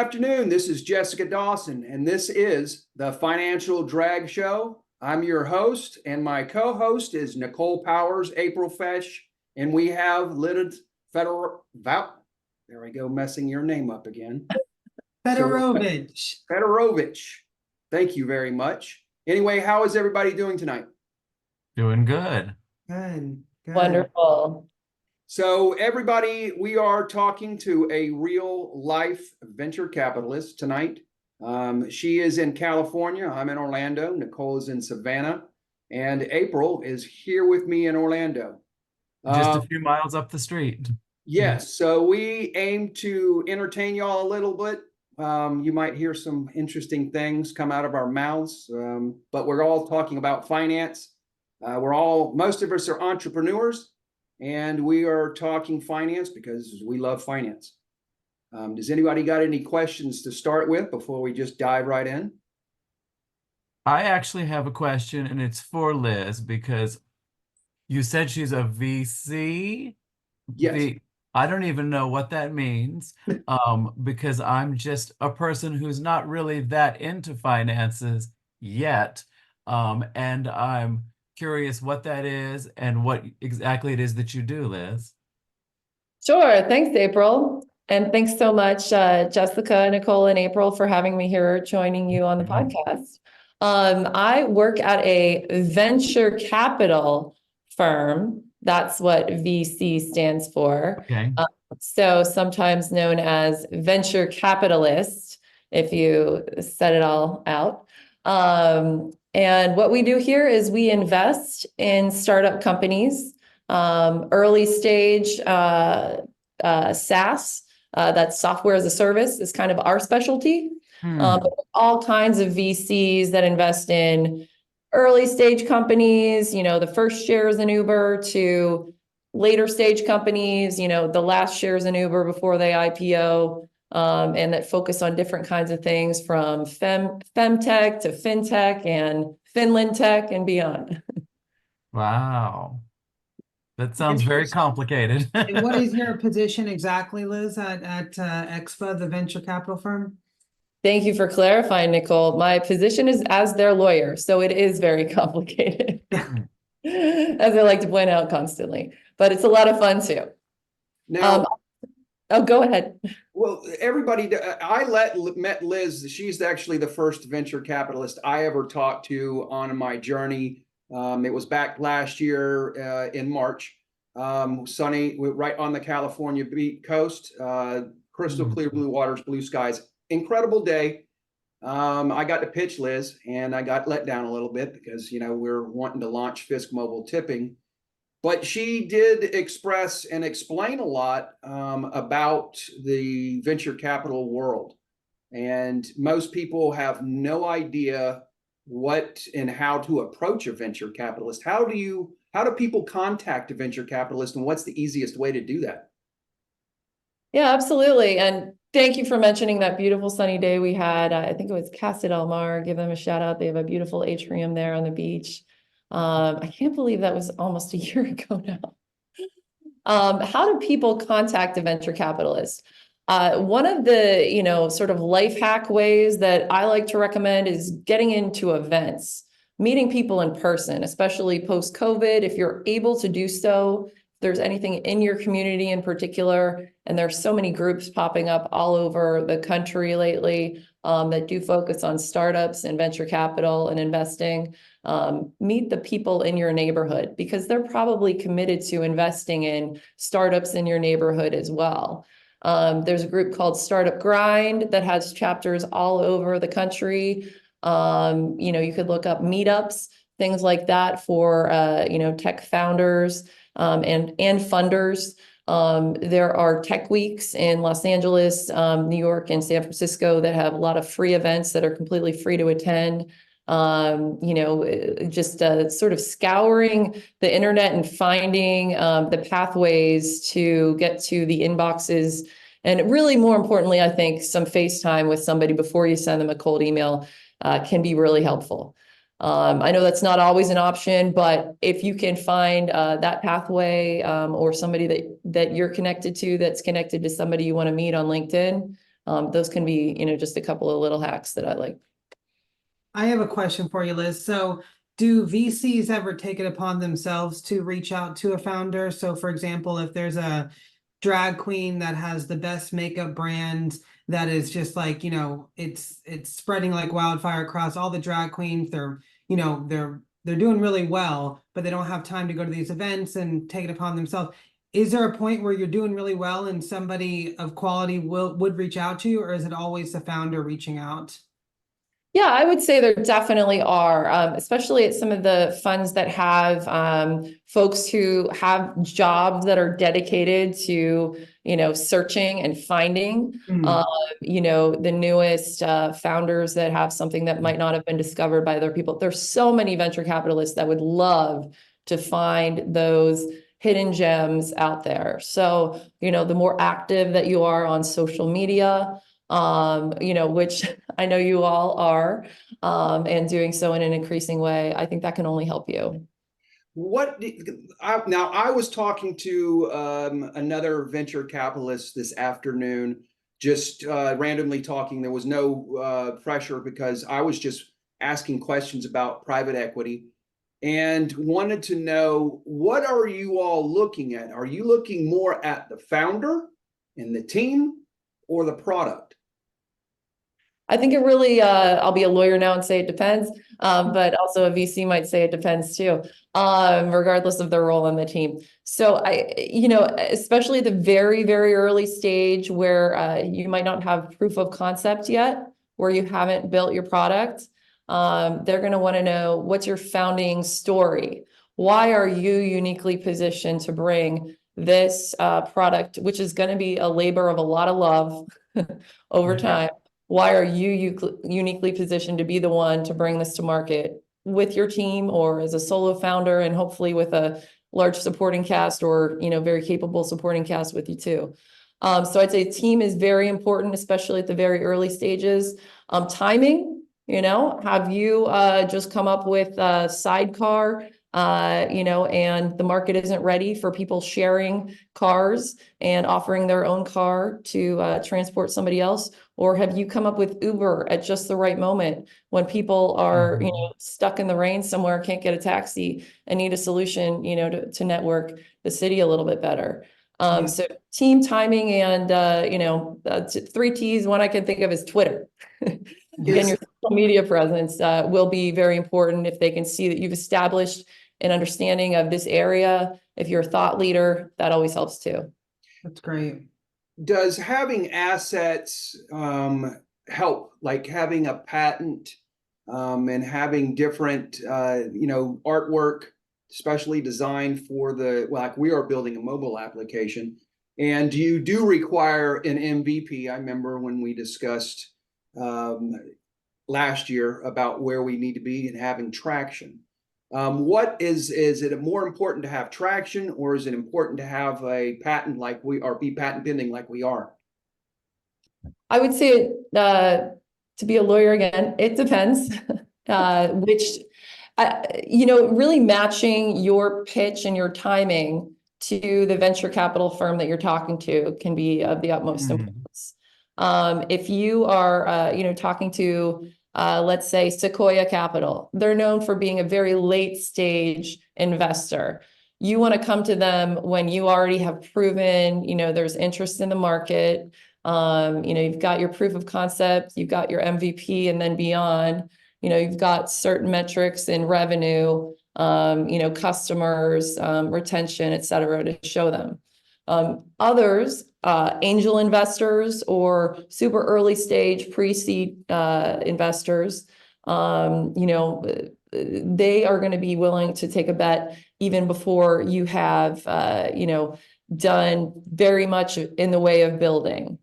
afternoon. This is Jessica Dawson, and this is the Financial Drag Show. I'm your host, and my co-host is Nicole Powers, April Fesh, and we have Liz Federowicz. There we go, messing your name up again. Federowicz. Federowicz. Thank you very much. Anyway, how is everybody doing tonight? Doing good. Good. Wonderful. So everybody, we are talking to a real life venture capitalist tonight. She is in California. I'm in Orlando. Nicole is in Savannah. And April is here with me in Orlando. Just a few miles up the street. Yes. So we aim to entertain y'all a little bit. You might hear some interesting things come out of our mouths, but we're all talking about finance. Most of us are entrepreneurs. And we are talking finance because we love finance. Does anybody got any questions to start with before we just dive right in? I actually have a question, and it's for Liz, because you said she's a VC. Yes. I don't even know what that means, because I'm just a person who's not really that into finances yet. And I'm curious what that is and what exactly it is that you do, Liz. Sure. Thanks, April. And thanks so much, Jessica, Nicole, and April for having me here, joining you on the podcast. I work at a venture capital firm. That's what VC stands for. Okay. So sometimes known as venture capitalist, if you set it all out. And what we do here is we invest in startup companies, early stage Sass, that's software as a service, is kind of our specialty. All kinds of VCs that invest in early stage companies, the first shares in Uber, to later stage companies, the last shares in Uber before they IPO. And that focus on different kinds of things from femtech to fintech and Finland tech and beyond. Wow. That sounds very complicated. And what is your position exactly, Liz, at Expa, the venture capital firm? Thank you for clarifying, Nicole. My position is as their lawyer, so it is very complicated, as I like to point out constantly, but it's a lot of fun too. Now, go ahead. well, everybody, met Liz. She's actually the first venture capitalist I ever talked to on my journey. It was back last year in March, sunny, right on the California coast, crystal clear blue waters, blue skies, incredible day. I got to pitch Liz, and I got let down a little bit because, we're wanting to launch Fisk Mobile Tipping. But she did express and explain a lot about the venture capital world. And most people have no idea what and how to approach a venture capitalist. How do people contact a venture capitalist, and what's the easiest way to do that? Yeah, absolutely. And thank you for mentioning that beautiful sunny day we had. I think it was Casa del Mar. Give them a shout out. They have a beautiful atrium there on the beach. I can't believe that was almost a year ago now. How do people contact a venture capitalist? One of the, sort of life hack ways that I like to recommend is getting into events, meeting people in person, especially post-COVID. If you're able to do so, if there's anything in your community in particular, and there's so many groups popping up all over the country lately that do focus on startups and venture capital and investing. Meet the people in your neighborhood, because they're probably committed to investing in startups in your neighborhood as well. There's a group called Startup Grind that has chapters all over the country. You could look up meetups, things like that for, tech founders and funders. There are tech weeks in Los Angeles, New York, and San Francisco that have a lot of free events that are completely free to attend. Just sort of scouring the internet and finding the pathways to get to the inboxes. And really, more importantly, I think some FaceTime with somebody before you send them a cold email can be really helpful. I know that's not always an option, but if you can find that pathway or somebody that you're connected to that's connected to somebody you want to meet on LinkedIn, Those can be, just a couple of little hacks that I like. I have a question for you, Liz. So do VCs ever take it upon themselves to reach out to a founder? So for example, if there's a drag queen that has the best makeup brand that is just like, it's spreading like wildfire across all the drag queens, they're doing really well, but they don't have time to go to these events and take it upon themselves. Is there a point where you're doing really well and somebody of quality would reach out to you, or is it always the founder reaching out? Yeah, I would say there definitely are, especially at some of the funds that have folks who have jobs that are dedicated to, searching and finding, the newest founders that have something that might not have been discovered by other people. There's so many venture capitalists that would love to find those hidden gems out there. So, the more active that you are on social media, which I know you all are, and doing so in an increasing way, I think that can only help you. Now I was talking to another venture capitalist this afternoon, just randomly talking. There was no pressure because I was just asking questions about private equity and wanted to know, what are you all looking at? Are you looking more at the founder and the team or the product? I think it really, I'll be a lawyer now and say it depends, but also a VC might say it depends too, regardless of their role in the team. So especially at the very, very early stage where you might not have proof of concept yet, where you haven't built your product, they're going to want to know, what's your founding story? Why are you uniquely positioned to bring this product, which is going to be a labor of a lot of love over time? Why are you uniquely positioned to be the one to bring this to market with your team or as a solo founder, and hopefully with a large supporting cast or, very capable supporting cast with you too. So I'd say team is very important, especially at the very early stages. Timing, have you just come up with a sidecar, and the market isn't ready for people sharing cars and offering their own car to transport somebody else? Or have you come up with Uber at just the right moment when people are, stuck in the rain somewhere, can't get a taxi and need a solution, to network the city a little bit better? So team, timing, and, 3 T's. One I can think of is Twitter. Again, your social media presence will be very important if they can see that you've established an understanding of this area. If you're a thought leader, that always helps too. That's great. Does having assets help, like having a patent and having different, artwork, especially designed for like we are building a mobile application, and you do require an MVP. I remember when we discussed last year about where we need to be and having traction. What is it more important to have traction, or is it important to have a patent like we are, be patent pending like we are? I would say to be a lawyer again, it depends. Really matching your pitch and your timing to the venture capital firm that you're talking to can be of the utmost importance. If you are, talking to let's say Sequoia Capital, they're known for being a very late stage investor. You want to come to them when you already have proven, there's interest in the market. You've got your proof of concept, you've got your MVP, and then beyond, you've got certain metrics in revenue, customers, retention, et cetera, to show them. Others, angel investors or super early stage pre-seed investors, they are going to be willing to take a bet even before you have, done very much in the way of building.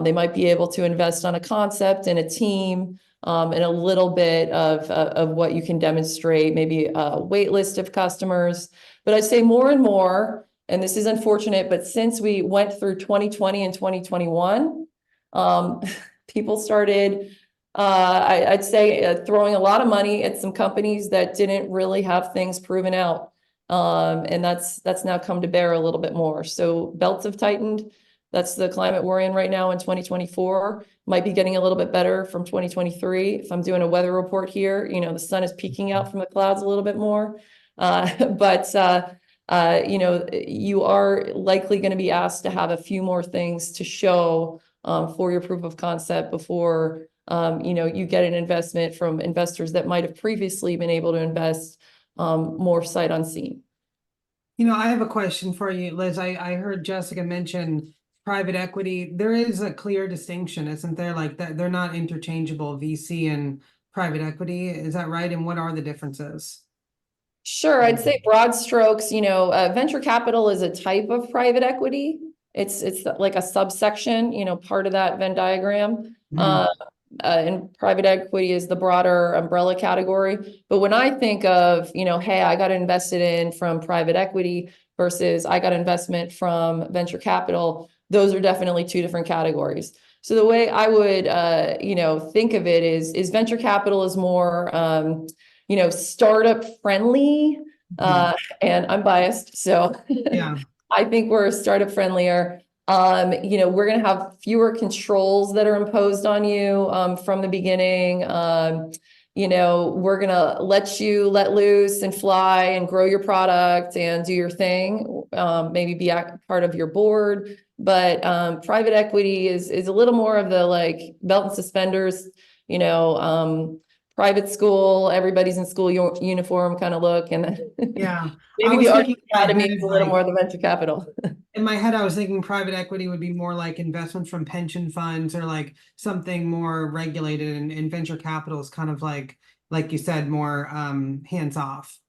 They might be able to invest on a concept and a team, and a little bit of what you can demonstrate, maybe a wait list of customers. But I'd say more and more, and this is unfortunate, but since we went through 2020 and 2021, people started, I'd say, throwing a lot of money at some companies that didn't really have things proven out. And that's now come to bear a little bit more. So belts have tightened. That's the climate we're in right now in 2024. Might be getting a little bit better from 2023. If I'm doing a weather report here, you know, the sun is peeking out from the clouds a little bit more. You know, you are likely going to be asked to have a few more things to show for your proof of concept before, you know, you get an investment from investors that might have previously been able to invest more sight unseen. You know, I have a question for you, Liz. I heard Jessica mention private equity. There is a clear distinction, isn't there? Like that they're not interchangeable, VC and private equity. Is that right? And what are the differences? Sure, I'd say broad strokes, you know, venture capital is a type of private equity. It's like a subsection, you know, part of that Venn diagram. And private equity is the broader umbrella category. But when I think of, you know, hey, I got invested in from private equity versus I got investment from venture capital, those are definitely two different categories. So the way I would, you know, think of it is venture capital is more, you know, startup friendly, and I'm biased. So Yeah. I think we're startup friendlier. You know, we're going to have fewer controls that are imposed on you, from the beginning. You know, we're going to let you let loose and fly and grow your product and do your thing. Maybe be part of your board, but, private equity is a little more of the like belt and suspenders, you know, private school, everybody's in school uniform kind of look. And then Yeah. maybe the art academy head, is a little like, more the venture capital. in my head, I was thinking private equity would be more like investments from pension funds or like something more regulated, and venture capital is kind of like you said, more hands off.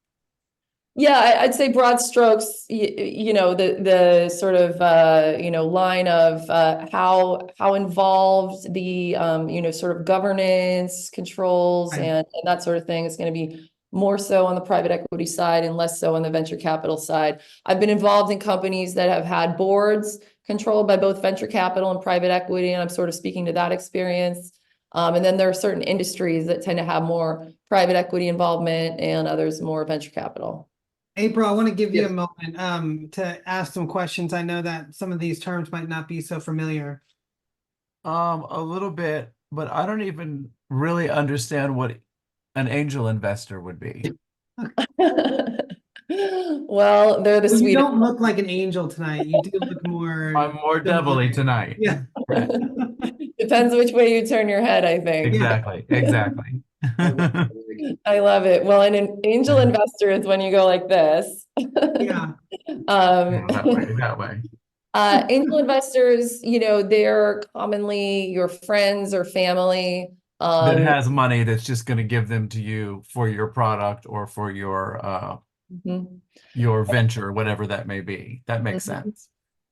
Yeah, I'd say broad strokes, you know, the sort of, you know, line of how involved the, you know, sort of governance controls Right. and that sort of thing is going to be more so on the private equity side and less so on the venture capital side. I've been involved in companies that have had boards controlled by both venture capital and private equity, and I'm sort of speaking to that experience. And then there are certain industries that tend to have more private equity involvement and others more venture capital. April, I want to give you Yes. a moment to ask some questions. I know that some of these terms might not be so familiar. A little bit, but I don't even really understand what an angel investor would be. Well, they're the Well, you sweetest. don't look like an angel tonight. You do look more. I'm more devilly tonight. Yeah. Depends which way you turn your head, I think. Exactly, exactly. I love it. Well, and an angel investor is when you go like this. Yeah. That way. Angel investors, you know, they're commonly your friends or family. That has money that's just going to give them to you for your product or for your venture, whatever that may be. That makes sense.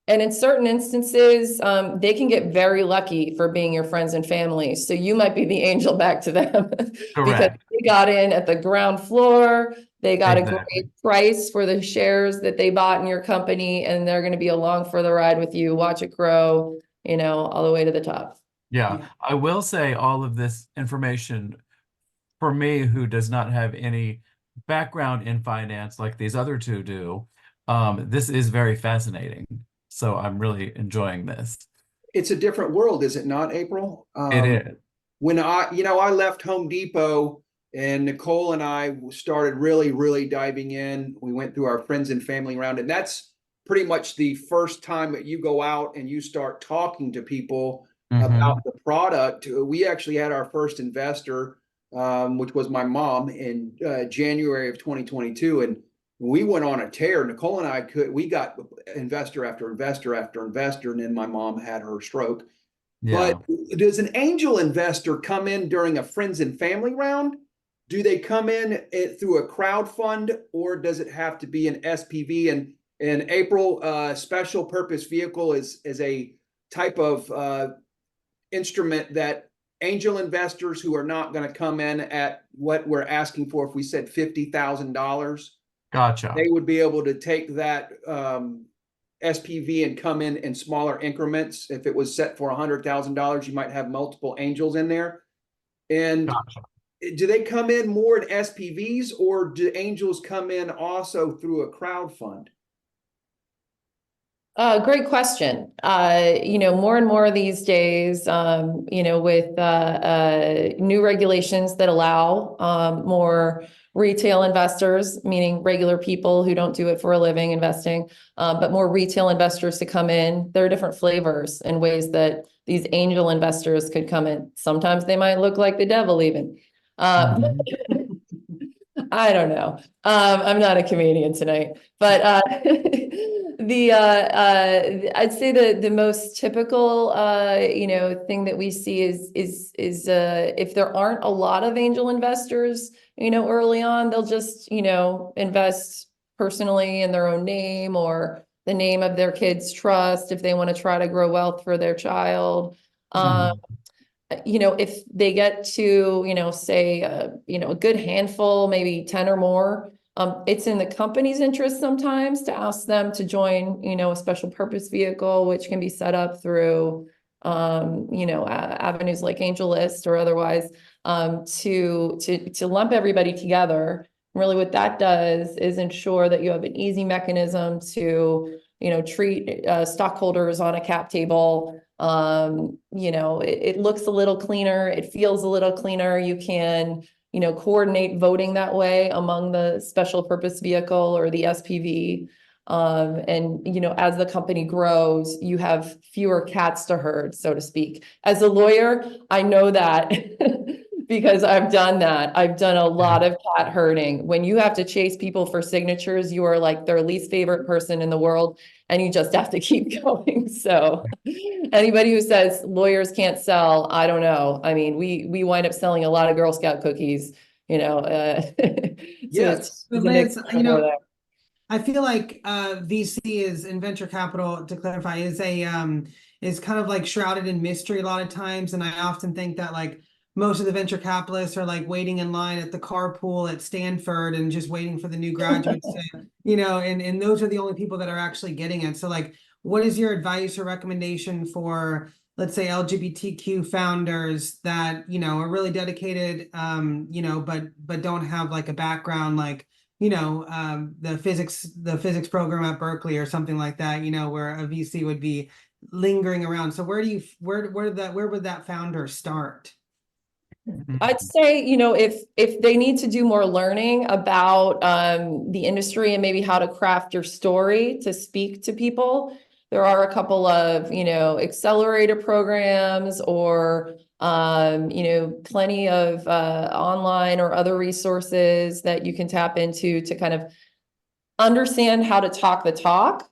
And in certain instances, they can get very lucky for being your friends and family. So you might be the angel back to them because Correct. they got in at the ground floor. They got a Exactly. great price for the shares that they bought in your company, and they're going to be along for the ride with you, watch it grow, you know, all the way to the top. Yeah, I will say all of this information for me, who does not have any background in finance like these other two do, this is very fascinating. So I'm really enjoying this. It's a different world, is it not, April? It is. When I left Home Depot and Nicole and I started really diving in, we went through our friends and family round, and that's pretty much the first time that you go out and you start talking to people about the product. We actually had our first investor, which was my mom, in January of 2022, and we went on a tear. Nicole and I we got investor after investor after investor, and then my mom had her stroke. Yeah. But does an angel investor come in during a friends and family round? Do they come in through a crowd fund, or does it have to be an SPV? And April, special purpose vehicle is a type of instrument that angel investors who are not going to come in at what we're asking for, if we said $50,000, Gotcha. they would be able to take that SPV and come in smaller increments. If it was set for $100,000, you might have multiple angels in there. And Gotcha. do they come in more in SPVs, or do angels come in also through a crowd fund? Great question. More and more these days, with new regulations that allow more retail investors, meaning regular people who don't do it for a living investing, but more retail investors to come in. There are different flavors and ways that these angel investors could come in. Sometimes they might look like the devil even. I don't know. I'm not a comedian tonight, but I'd say the most typical thing that we see is if there aren't a lot of angel investors, early on, they'll just invest personally in their own name or the name of their kid's trust if they want to try to grow wealth for their child. If they get to, say, a good handful, maybe 10 or more, it's in the company's interest sometimes to ask them to join, a special purpose vehicle, which can be set up through, avenues like AngelList or otherwise, to lump everybody together. Really what that does is ensure that you have an easy mechanism to, treat stockholders on a cap table. It looks a little cleaner, it feels a little cleaner. You can, coordinate voting that way among the special purpose vehicle or the SPV. As the company grows, you have fewer cats to herd, so to speak. As a lawyer, I know that because I've done that. I've done a lot of cat herding. When you have to chase people for signatures, you are like their least favorite person in the world, and you just have to keep going. So anybody who says lawyers can't sell, I don't know. I mean, we wind up selling a lot of Girl Scout cookies, Yes. Liz, I feel like VC is in venture capital, to clarify, is kind of like shrouded in mystery a lot of times. And I often think that like most of the venture capitalists are like waiting in line at the carpool at Stanford and just waiting for the new graduates to, and those are the only people that are actually getting it. So like, what is your advice or recommendation for, let's say, LGBTQ founders that, are really dedicated, but don't have like a background, like, the physics program at Berkeley or something like that, where a VC would be lingering around. So where would that founder start? I'd say, if they need to do more learning about the industry and maybe how to craft your story to speak to people, there are a couple of, accelerator programs or, plenty of online or other resources that you can tap into to kind of understand how to talk the talk.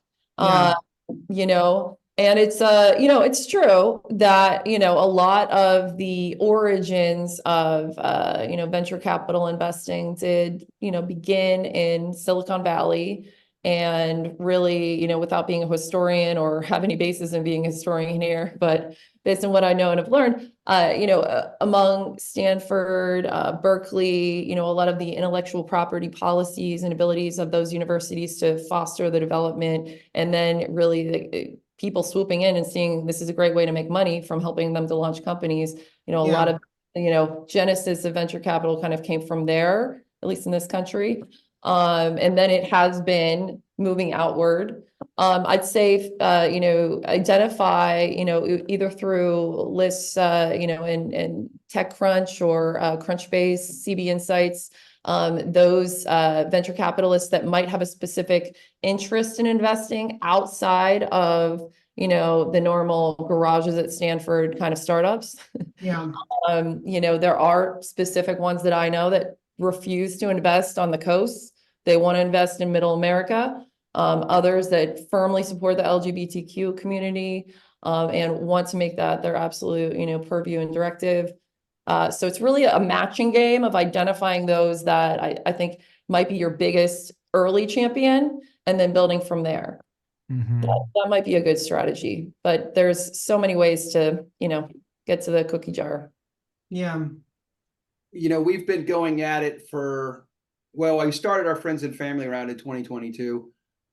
And it's, it's true that, a lot of the origins of, venture capital investing did, begin in Silicon Valley. And really, without being a historian or have any basis in being a historian here, but based on what I know and have learned, among Stanford, Berkeley, a lot of the intellectual property policies and abilities of those universities to foster the development, and then really the people swooping in and seeing this is a great way to make money from helping them to launch companies. A lot of, genesis of venture capital kind of came from there, at least in this country. And then it has been moving outward. I'd say, identify, either through lists, in TechCrunch or Crunchbase, CB Insights, those venture capitalists that might have a specific interest in investing outside of, the normal garages at Stanford kind of startups. Yeah. There are specific ones that I know that refuse to invest on the coast. They want to invest in middle America. Others that firmly support the LGBTQ community and want to make that their absolute, purview and directive. So it's really a matching game of identifying those that I think might be your biggest early champion and then building from there. That might be a good strategy, but there's so many ways to, get to the cookie jar. Yeah. We've been going at it we started our friends and family round in 2022,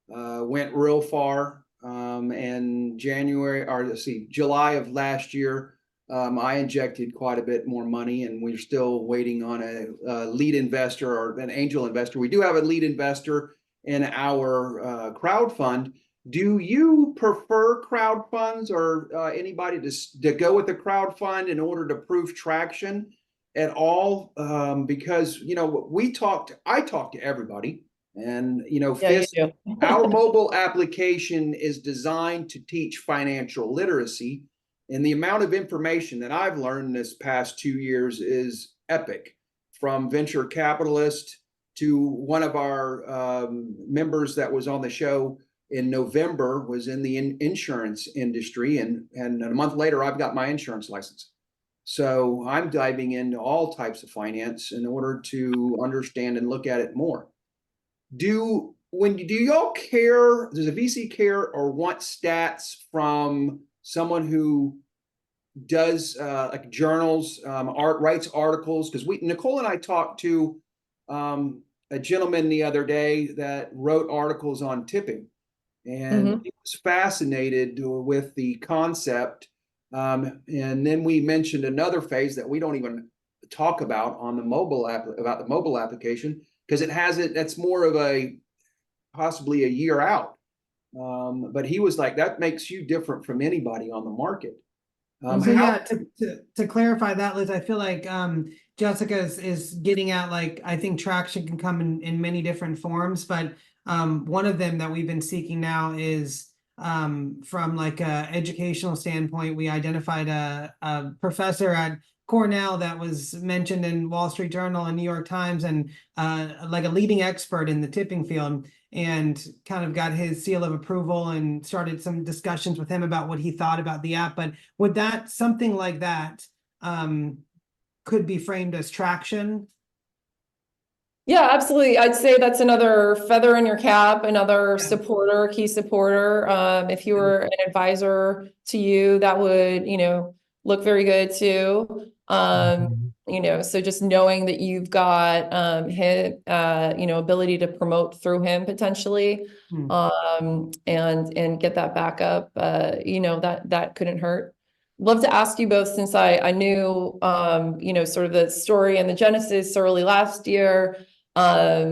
went real far. And July of last year, I injected quite a bit more money, and we're still waiting on a lead investor or an angel investor. We do have a lead investor in our crowd fund, Do you prefer crowd funds or anybody to go with the crowd fund in order to prove traction at all? Because I talked to everybody, and Yeah, you do. our mobile application is designed to teach financial literacy, and the amount of information that I've learned this past 2 years is epic. From venture capitalist to one of our members that was on the show in November was in the insurance industry, and a month later I've got my insurance license. So I'm diving into all types of finance in order to understand and look at it more. Do y'all care? Does a VC care or want stats from someone who does like journals, writes articles? Because Nicole and I talked to a gentleman the other day that wrote articles on tipping. And he was fascinated with the concept. And then we mentioned another phase that we don't even talk about on the mobile app, about the mobile application, because that's more of possibly a year out. But he was like, that makes you different from anybody on the market. To clarify that, Liz, I feel like Jessica is getting at, like, I think traction can come in many different forms, but one of them that we've been seeking now is from like a educational standpoint. We identified a professor at Cornell that was mentioned in Wall Street Journal and New York Times, and like a leading expert in the tipping field, and kind of got his seal of approval and started some discussions with him about what he thought about the app. But would something like that could be framed as traction? Yeah, absolutely. I'd say that's another feather in your cap, another supporter, key supporter. If you were an advisor to you, that would, look very good too. So just knowing that you've got his, ability to promote through him potentially, and get that backup, that couldn't hurt. Love to ask you both, since I knew, sort of the story and the genesis early last year, what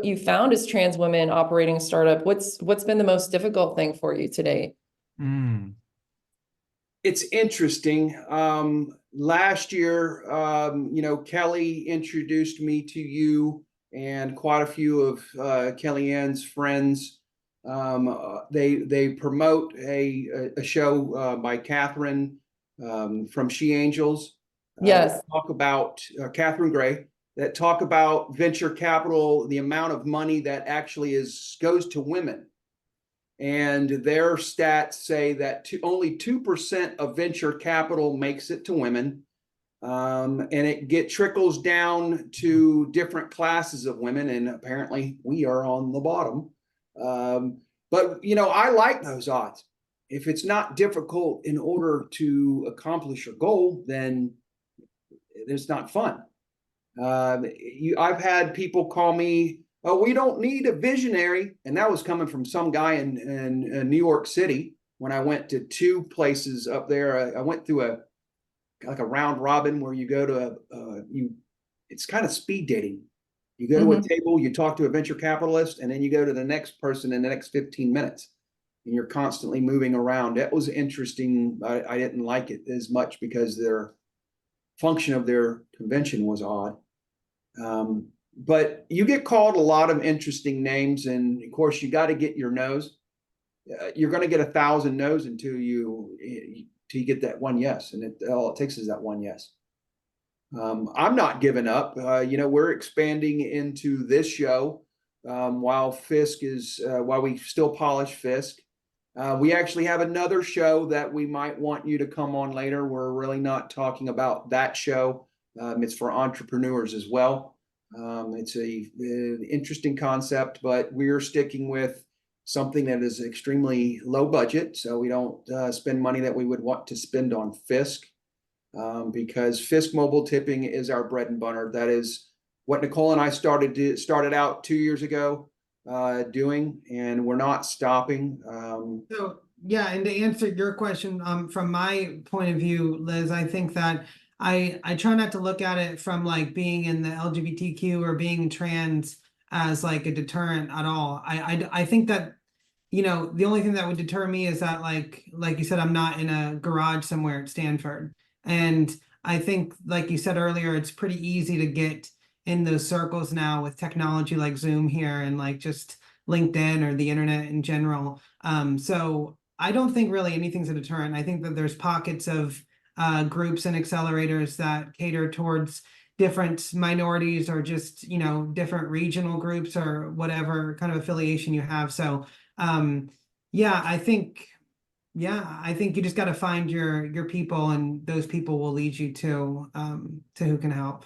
you found as trans women operating a startup. What's been the most difficult thing for you today? It's interesting. Last year, Kelly introduced me to you and quite a few of Kellyanne's friends. They promote a show by Catherine from She Angels. Yes. Talk about Catherine Gray, that talk about venture capital, the amount of money that actually goes to women. And their stats say that only 2% of venture capital makes it to women. And it trickles down to different classes of women. And apparently we are on the bottom. But, I like those odds. If it's not difficult in order to accomplish your goal, then it's not fun. I've had people call me, "Oh, we don't need a visionary." And that was coming from some guy in New York City. When I went to 2 places up there, I went through a round robin where you go to it's kind of speed dating. You go to a table, you talk to a venture capitalist, and then you go to the next person in the next 15 minutes. And you're constantly moving around. That was interesting. I didn't like it as much because their function of their convention was odd. But you get called a lot of interesting names, and of course you got to get your no's. You're going to get 1,000 no's until you get that one yes, and all it takes is that one yes. I'm not giving up. We're expanding into this show while we still polish Fisk. We actually have another show that we might want you to come on later. We're really not talking about that show. It's for entrepreneurs as well. It's an interesting concept, but we're sticking with something that is extremely low budget. So we don't spend money that we would want to spend on Fisk, because Fisk mobile tipping is our bread and butter. That is what Nicole and I started out 2 years ago doing, and we're not stopping. And to answer your question, from my point of view, Liz, I think that I try not to look at it from like being in the LGBTQ or being trans as like a deterrent at all. I think that you know, the only thing that would deter me is that like you said, I'm not in a garage somewhere at Stanford. And I think, like you said earlier, it's pretty easy to get in those circles now with technology like Zoom here and like just LinkedIn or the internet in general. So I don't think really anything's a deterrent. I think that there's pockets of groups and accelerators that cater towards different minorities or just, you know, different regional groups or whatever kind of affiliation you have. So yeah, I think you just got to find your people, and those people will lead you to who can help.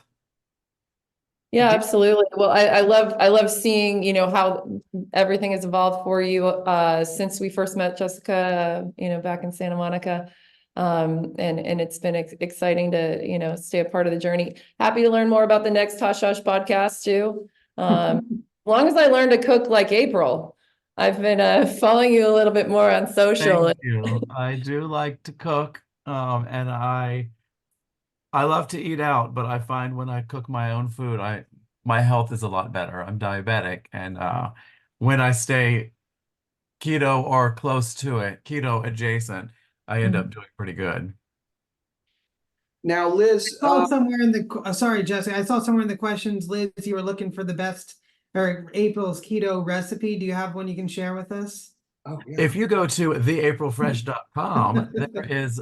Yeah, absolutely. Well, I love seeing, you know, how everything has evolved for you since we first met, Jessica, you know, back in Santa Monica. And it's been exciting to, you know, stay a part of the journey. Happy to learn more about the next Hush Hush podcast too. As long as I learn to cook like April. I've been following you a little bit more on social. Thank you. I do like to cook, and I love to eat out, but I find when I cook my own food, my health is a lot better. I'm diabetic, and when I stay keto or close to it, keto adjacent, I end up doing pretty good. Now, Liz, I saw somewhere in the sorry, Jessica, I saw somewhere in the questions, Liz, you were looking for the best or April's keto recipe. Do you have one you can share with us? oh yeah. If you go to theaprilfresh.com,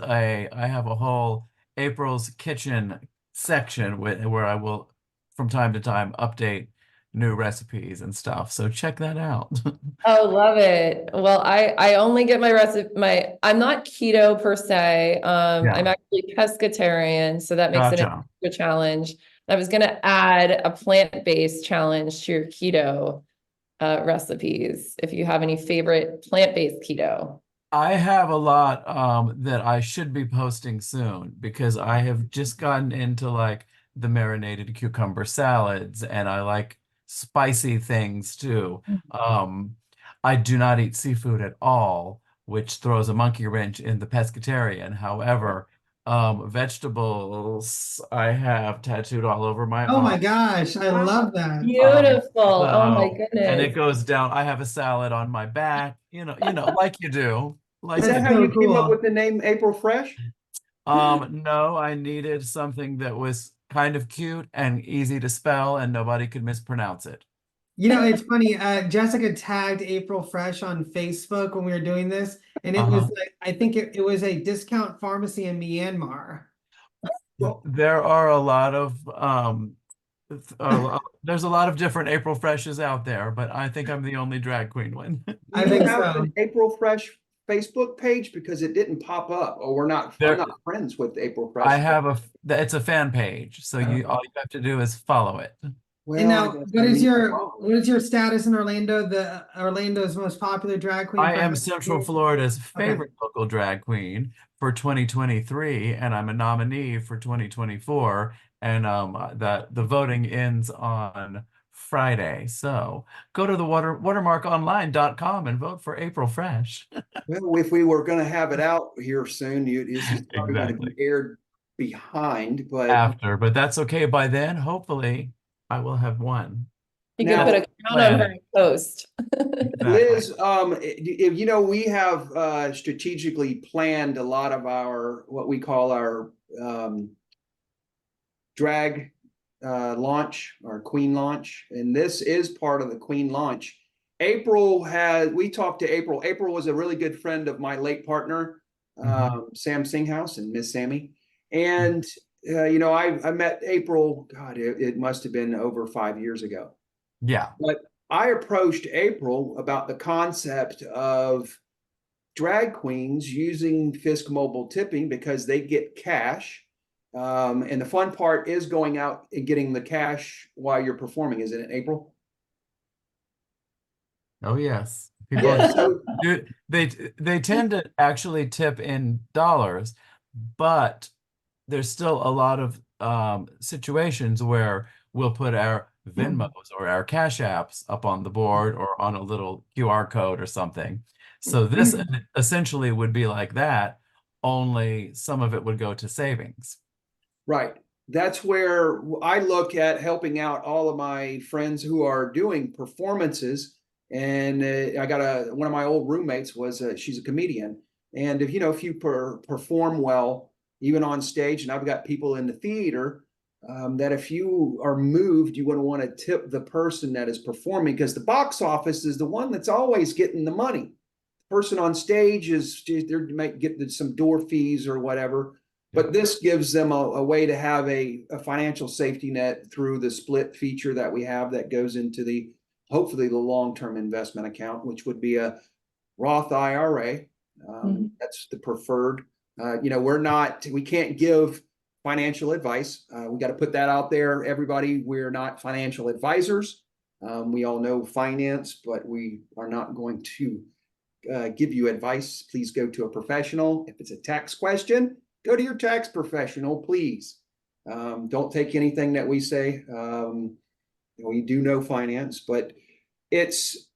I have a whole April's Kitchen section where I will, from time to time, update new recipes and stuff. So check that out. Oh, love it. Well, I only get my recipe, I'm not keto per se. Yeah. I'm actually pescatarian, so that makes it an Gotcha. extra challenge. I was gonna add a plant-based challenge to your keto recipes, if you have any favorite plant-based keto. I have a lot that I should be posting soon because I have just gotten into like the marinated cucumber salads, and I like spicy things too. I do not eat seafood at all, which throws a monkey wrench in the pescatarian. However, vegetables I have tattooed all over my Oh my arm. gosh, I love that. Beautiful. Oh my And it goodness. goes down. I have a salad on my back, like you do. Like Is you that That's how do. you so came up cool. with the name April Fresh? No, I needed something that was kind of cute and easy to spell and nobody could mispronounce it. You know, it's funny. Jessica tagged April Fresh on Facebook when we were doing this, and it was Uh-huh. like I think it was a discount pharmacy in Myanmar. Well, There are a lot of there's a lot of different April Freshes out there, but I think I'm the only drag queen one. do I you think have so. an April Fresh Facebook page? Because it didn't pop up, or I'm There, not friends with April I Fresh. have it's a fan page, so all you have to do is follow it. And Well, I now, guess I need to follow it. what is your status in Orlando? The Orlando's most popular drag queen. I For am Central Florida's Okay. favorite local drag queen for 2023, and I'm a nominee for 2024. And the voting ends on Friday. So go to the watermarkonline.com and vote for April Fresh. Well, if we were going to have it out here soon, this is probably going to Exactly. be aired behind, but After, but that's okay. By then, hopefully, I will have won. You now, can put a count on her post. Exactly. Liz, we have strategically planned a lot of our what we call our drag launch, our queen launch, and this is part of the queen launch. We talked to April. April was a really good friend of my late partner, Sam Singhouse and Miss Sammy. And I met April, God, it must have been over 5 years ago. Yeah. But I approached April about the concept of drag queens using Fisk mobile tipping because they get cash. And the fun part is going out and getting the cash while you're performing, isn't it, April? Oh yes. People Yeah. So they tend to actually tip in dollars, but there's still a lot of situations where we'll put our Venmos or our Cash Apps up on the board or on a little QR code or something. So this essentially would be like that, only some of it would go to savings. right. That's where I look at helping out all of my friends who are doing performances And I got one of my old roommates was she's a comedian, and if you perform well, even on stage, and I've got people in the theater that if you are moved, you want to tip the person that is performing, because the box office is the one that's always getting the money. The person on stage they might get some door fees or whatever, but this gives them a way to have a financial safety net through the split feature that we have that goes into hopefully the long-term investment account, which would be a Roth IRA. That's the preferred. We can't give financial advice. We got to put that out there, everybody. We're not financial advisors. We all know finance, but we are not going to give you advice. Please go to a professional. If it's a tax question, go to your tax professional, please. Don't take anything that we say. We do know finance, but it's,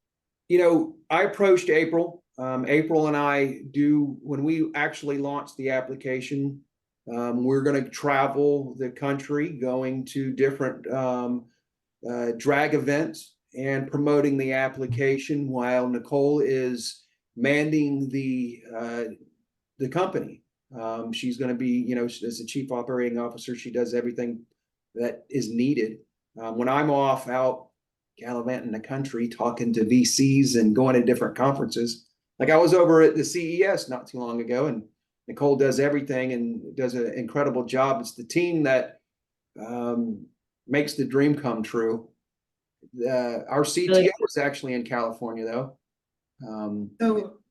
I approached April. April and I when we actually launched the application, we're going to travel the country, going to different drag events and promoting the application while Nicole is manning the company. She's going to be, as the chief operating officer, she does everything that is needed. When I'm off out gallivanting the country, talking to VCs and going to different conferences, like I was over at the CES not too long ago, and Nicole does everything and does an incredible job. It's the team that makes the dream come true. Our CTO is actually in California, though.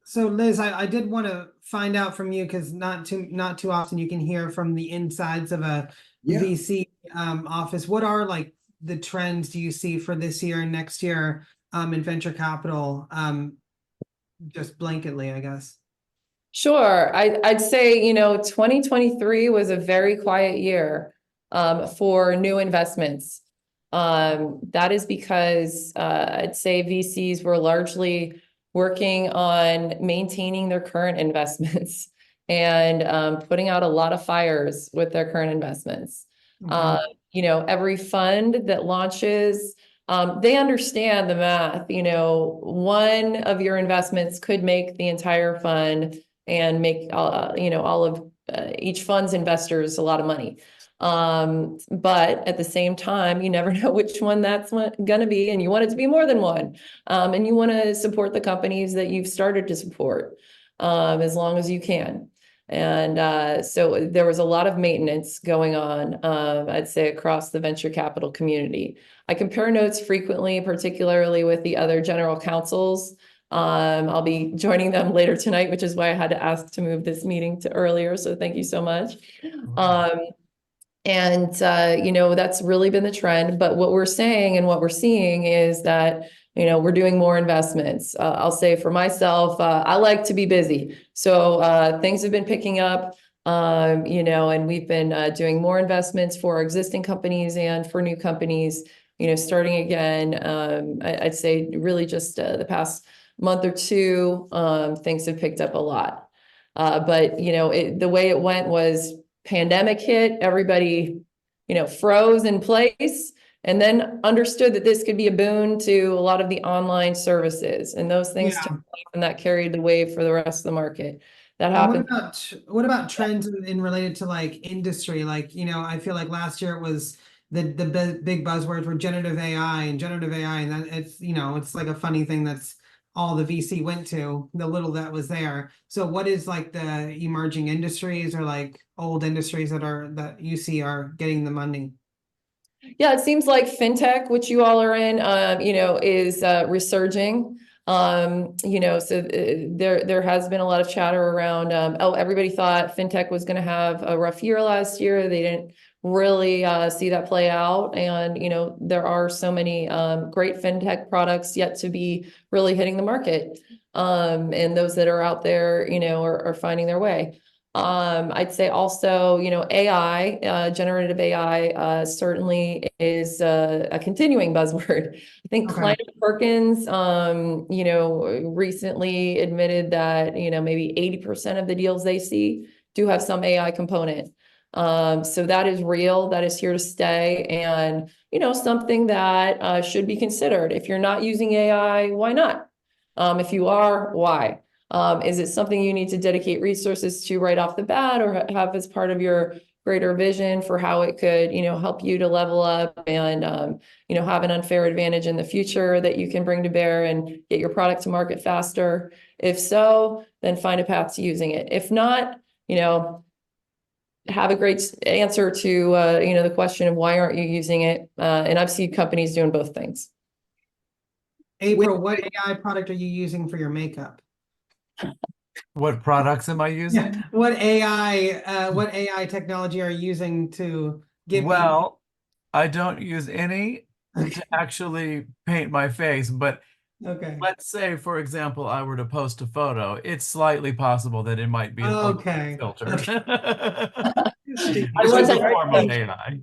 So Liz, I did want to find out from you, because not too often you can hear from the insides of a VC office. What are like the trends do you see for this year and next year in venture capital? Just blanketly, I guess. Sure. I'd say, 2023 was a very quiet year for new investments. That is because I'd say VCs were largely working on maintaining their current investments and putting out a lot of fires with their current investments. Every fund that launches, they understand the math. One of your investments could make the entire fund and make all of each fund's investors a lot of money. But at the same time, you never know which one that's going to be, and you want it to be more than one. And you want to support the companies that you've started to support as long as you can. And so there was a lot of maintenance going on, I'd say, across the venture capital community. I compare notes frequently, particularly with the other general counsels. I'll be joining them later tonight, which is why I had to ask to move this meeting to earlier. So thank you so much. That's really been the trend. But what we're saying and what we're seeing is that, we're doing more investments. I'll say for myself, I like to be busy. So things have been picking up, and we've been doing more investments for our existing companies and for new companies, starting again. I'd say really just the past month or two, things have picked up a lot. But the way it went was pandemic hit, everybody, froze in place, and then understood that this could be a boon to a lot of the online services, and those things took off, and that carried the wave for the rest of the market. That happened. What about trends in related to like industry? Like, I feel like last year it was the big buzzwords were generative AI, and that it's like a funny thing that's all the VC went to, the little that was there. So what is like the emerging industries or like old industries that you see are getting the money? Yeah, it seems like fintech, which you all are in, is resurging. So there has been a lot of chatter around, everybody thought fintech was going to have a rough year last year. They didn't really see that play out. And, there are so many great fintech products yet to be really hitting the market. And those that are out there, are finding their way. I'd say also, AI, generative AI, certainly is a continuing buzzword. I think Kleiner Perkins, recently admitted that, maybe 80% of the deals they see do have some AI component. So that is real, that is here to stay, and something that should be considered. If you're not using AI, why not? If you are, why? Is it something you need to dedicate resources to right off the bat, or have as part of your greater vision for how it could, help you to level up and, have an unfair advantage in the future that you can bring to bear and get your product to market faster? If so, then find a path to using it. If not, have a great answer to, the question of why aren't you using it? And I've seen companies doing both things. April, what AI product are you using for your makeup? What products am I using? Yeah, what AI technology are you using to give you? Well, I don't use any to actually paint my face, but Okay. let's say, for example, I were to post a photo, it's slightly possible that it might be a little Okay. filtered. Interesting. I It's was a at- form of AI.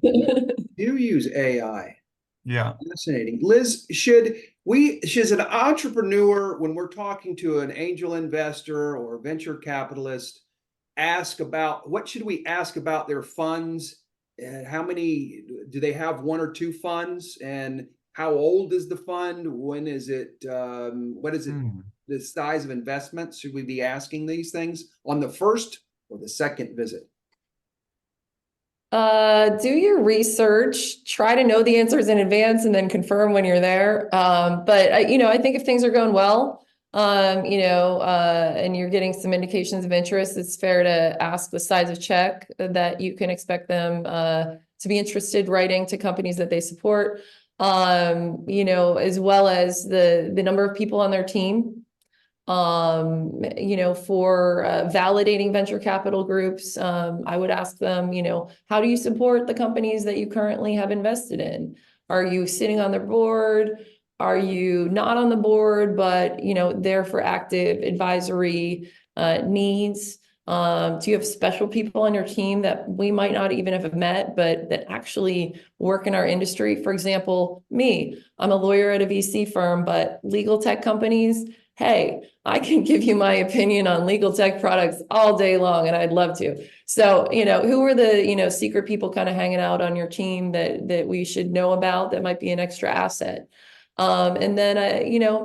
Do use AI. Yeah. Fascinating. Liz, should an entrepreneur, when we're talking to an angel investor or venture capitalist, what should we ask about their funds? How many, do they have one or two funds? And how old is the fund? When is it, what is it, the size of investments? Should we be asking these things on the first or the second visit? Do your research, try to know the answers in advance and then confirm when you're there. But I think if things are going well, and you're getting some indications of interest, it's fair to ask the size of check that you can expect them to be interested writing to companies that they support, as well as the number of people on their team. For validating venture capital groups, I would ask them, how do you support the companies that you currently have invested in? Are you sitting on the board? Are you not on the board, but, there for active advisory needs? Do you have special people on your team that we might not even have met, but that actually work in our industry? For example, me, I'm a lawyer at a VC firm, but legal tech companies, hey, I can give you my opinion on legal tech products all day long, and I'd love to. So, who are the, secret people kind of hanging out on your team that we should know about that might be an extra asset? And then,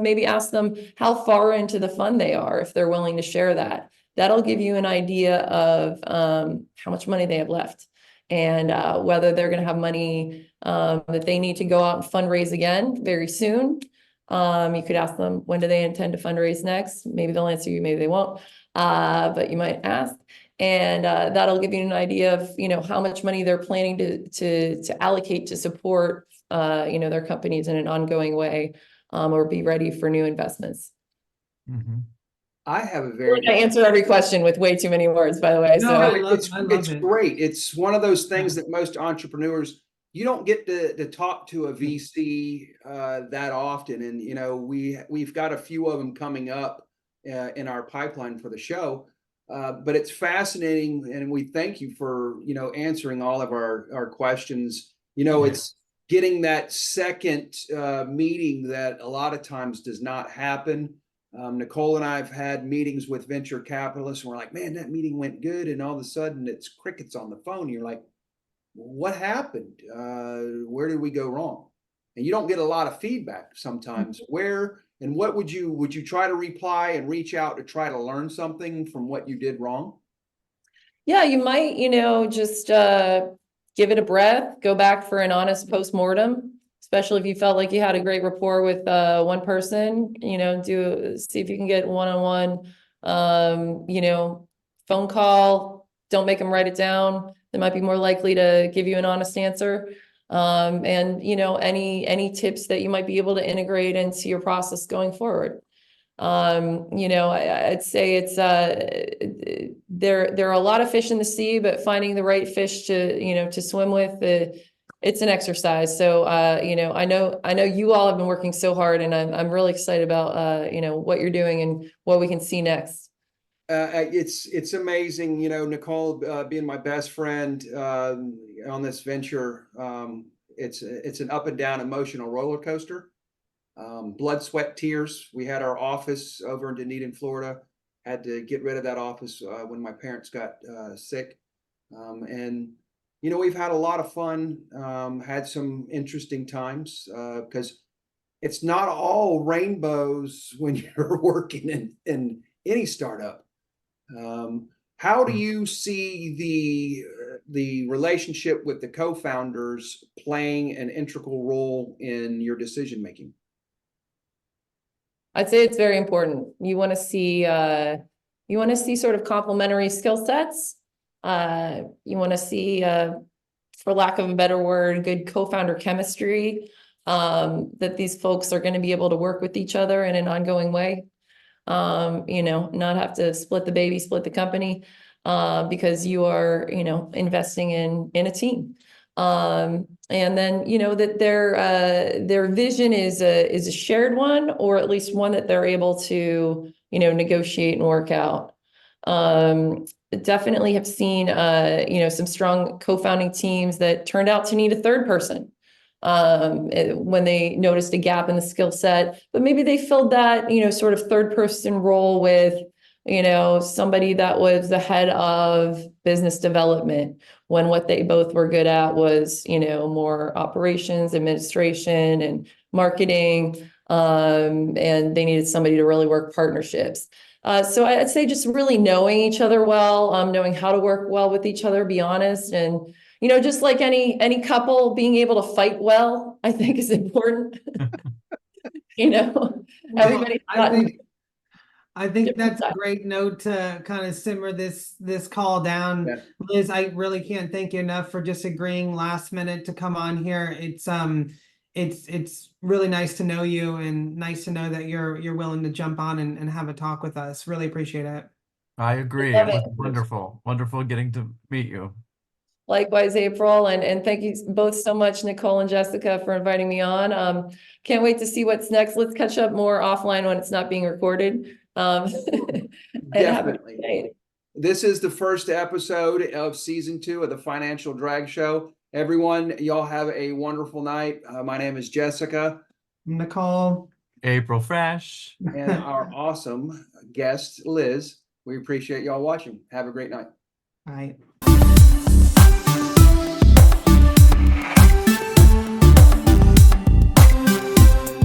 maybe ask them how far into the fund they are, if they're willing to share that. That'll give you an idea of how much money they have left, and whether they're going to have money that they need to go out and fundraise again very soon. You could ask them, when do they intend to fundraise next? Maybe they'll answer you, maybe they won't, but you might ask. And that'll give you an idea of, how much money they're planning to allocate to support, their companies in an ongoing way, or be ready for new investments. Mm-hmm. I have a very I answer every question with way too many words, by the way. No, So I love it's it. great. It's one of those things that most entrepreneurs, you don't get to talk to a VC that often. And, we've got a few of them coming up in our pipeline for the show. But it's fascinating. And we thank you for, answering all of our questions. It's getting that second meeting that a lot of times does not happen. Nicole and I have had meetings with venture capitalists, and we're like, man, that meeting went good. And all of a sudden it's crickets on the phone. You're like, what happened? Where did we go wrong? And you don't get a lot of feedback sometimes. Where and what would you try to reply and reach out to try to learn something from what you did wrong? yeah, you might, just give it a breath, go back for an honest postmortem, especially if you felt like you had a great rapport with one person, see if you can get one-on-one, phone call. Don't make them write it down. They might be more likely to give you an honest answer. And any tips that you might be able to integrate into your process going forward. I'd say it's there are a lot of fish in the sea, but finding the right fish to swim with, it's an exercise. So I know you all have been working so hard, and I'm really excited about what you're doing and what we can see next. It's amazing, Nicole being my best friend on this venture. It's an up and down emotional roller coaster. Blood, sweat, tears. We had our office over in Dunedin, Florida. Had to get rid of that office when my parents got sick. And, you know, we've had a lot of fun, had some interesting times, because it's not all rainbows when you're working in any startup. How do you see the relationship with the co-founders playing an integral role in your decision making? I'd say it's very important. You want to see sort of complementary skill sets. You want to see, for lack of a better word, good co-founder chemistry, that these folks are going to be able to work with each other in an ongoing way. You know, not have to split the baby, split the company, because you are, you know, investing in a team. And then, you know, that their vision is a shared one, or at least one that they're able to, you know, negotiate and work out. Definitely have seen, you know, some strong co-founding teams that turned out to need a third person, when they noticed a gap in the skill set, but maybe they filled that, you know, sort of third person role with, you know, somebody that was the head of business development, when what they both were good at was, you know, more operations, administration, and marketing. And they needed somebody to really work partnerships. So I'd say just really knowing each other well, knowing how to work well with each other, be honest, and, you know, just like any couple, being able to fight well, I think is important. You know, everybody. I think that's a great note to kind of simmer this call down. Yeah. Liz, I really can't thank you enough for just agreeing last minute to come on here. It's really nice to know you, and nice to know that you're willing to jump on and have a talk with us. Really appreciate it. I agree. Love It was it. wonderful. Wonderful getting to meet you. Likewise, April, and thank you both so much, Nicole and Jessica, for inviting me on. Can't wait to see what's next. Let's catch up more offline when it's not being recorded. And have a Definitely. good night. This is the first episode of season 2 of the Financial Drag Show. Everyone, y'all have a wonderful night. My name is Jessica. Nicole. April Fresh. And our awesome guest, Liz. We appreciate y'all watching. Have a great night. Bye.